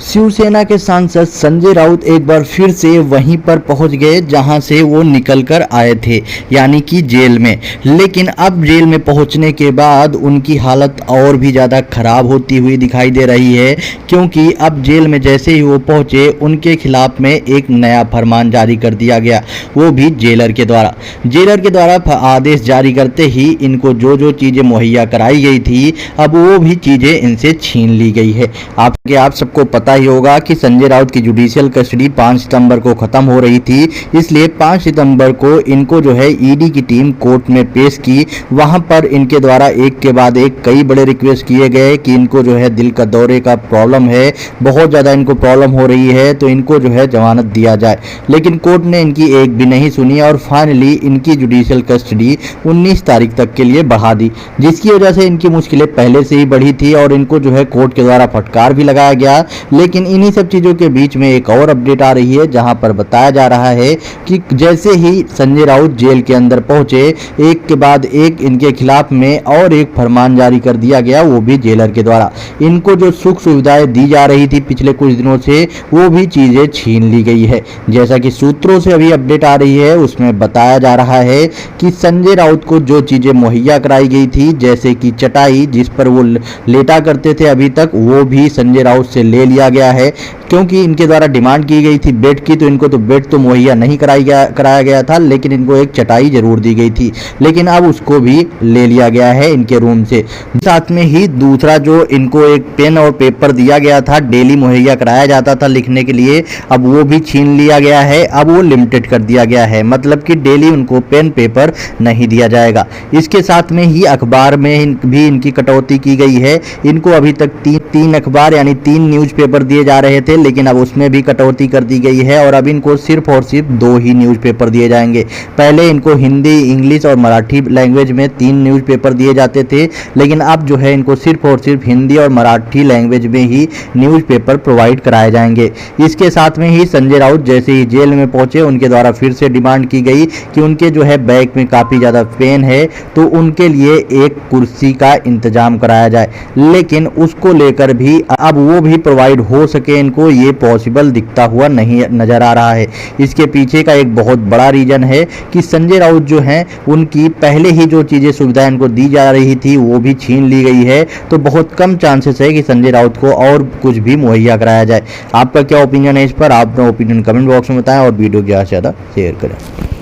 शिवसेना के सांसद संजय राउत एक बार फिर से वहीं पर पहुंच गए जहां से वो निकलकर आए थे, यानी कि जेल में। लेकिन अब जेल में पहुंचने के बाद उनकी हालत और भी ज़्यादा खराब होती हुई दिखाई दे रही है, क्योंकि अब जेल में जैसे ही वो पहुंचे उनके खिलाफ में एक नया फरमान जारी कर दिया गया, वो भी जेलर के द्वारा। जेलर के द्वारा आदेश जारी करते ही इनको जो जो चीज़ें मुहैया कराई गई थी, अब वो भी चीज़ें इनसे छीन ली गई है। आप सबको पता ही होगा कि संजय राउत की जुडिशियल कस्टडी 5 सितंबर को खत्म हो रही थी, इसलिए 5 सितंबर को इनको जो है ईडी की टीम कोर्ट में पेश की। वहां पर इनके द्वारा एक के बाद एक कई बड़े रिक्वेस्ट किए गए कि इनको जो है दिल का दौरे का प्रॉब्लम है, बहुत ज़्यादा इनको प्रॉब्लम हो रही है, तो इनको जो है जमानत दिया जाए। लेकिन कोर्ट ने इनकी एक भी नहीं सुनी और फाइनली इनकी जुडिशियल कस्टडी 19 तारीख तक के लिए बढ़ा दी, जिसकी वजह से इनकी मुश्किलें पहले से ही बढ़ी थी और इनको जो है कोर्ट के द्वारा फटकार भी लगाया गया। लेकिन इन्हीं सब चीज़ों के बीच में एक और अपडेट आ रही है, जहां पर बताया जा रहा है कि जैसे ही संजय राउत जेल के अंदर पहुंचे, एक के बाद एक इनके खिलाफ में और एक फरमान जारी कर दिया गया, वो भी जेलर के द्वारा। इनको जो सुख सुविधाएं दी जा रही थी पिछले कुछ दिनों से, वो भी चीज़ें छीन ली गई है। जैसा कि सूत्रों से अभी अपडेट आ रही है, उसमें बताया जा रहा है कि संजय राउत को जो चीज़ें मुहैया कराई गई थी, जैसे कि चटाई जिस पर वो लेटा करते थे अभी तक, वो भी संजय राउत से ले लिया गया है, क्योंकि इनके द्वारा डिमांड की गई थी बेड की, तो इनको तो बेड तो मुहैया नहीं कराया गया था, लेकिन इनको एक चटाई जरूर दी गई थी। लेकिन अब उसको भी ले लिया गया है इनके रूम से। साथ में ही दूसरा जो इनको एक पेन और पेपर दिया गया था, डेली मुहैया कराया जाता था लिखने के लिए, अब वो भी छीन लिया गया है। अब वो लिमिटेड कर दिया गया है, मतलब कि डेली उनको पेन पेपर नहीं दिया जाएगा। इसके साथ में ही अखबार में भी इनकी कटौती की गई है। इनको अभी तक तीन अखबार यानी 3 न्यूज़पेपर दिए जा रहे थे, लेकिन अब उसमें भी कटौती कर दी गई है और अब इनको सिर्फ और सिर्फ 2 ही न्यूज़पेपर दिए जाएंगे। पहले इनको हिंदी, इंग्लिश और मराठी लैंग्वेज में 3 न्यूज़पेपर दिए जाते थे, लेकिन अब जो है इनको सिर्फ और सिर्फ हिंदी और मराठी लैंग्वेज में ही न्यूज़पेपर प्रोवाइड कराए जाएंगे। इसके साथ में ही संजय राउत जैसे ही जेल में पहुंचे, उनके द्वारा फिर से डिमांड की गई कि उनके जो है बैक में काफ़ी ज़्यादा पेन है, तो उनके लिए एक कुर्सी का इंतजाम कराया जाए। लेकिन उसको लेकर भी अब वो भी प्रोवाइड हो सके इनको, ये पॉसिबल दिखता हुआ नहीं नजर आ रहा है। इसके पीछे का एक बहुत बड़ा रीजन है कि संजय राउत जो हैं, उनकी पहले ही जो चीज़ें सुविधाएं इनको दी जा रही थी वो भी छीन ली गई है, तो बहुत कम चांसेस है कि संजय राउत को और कुछ भी मुहैया कराया जाए। आपका क्या ओपिनियन है इस पर? आप अपना ओपिनियन कमेंट बॉक्स में बताएं और वीडियो ज़्यादा से ज़्यादा शेयर करें।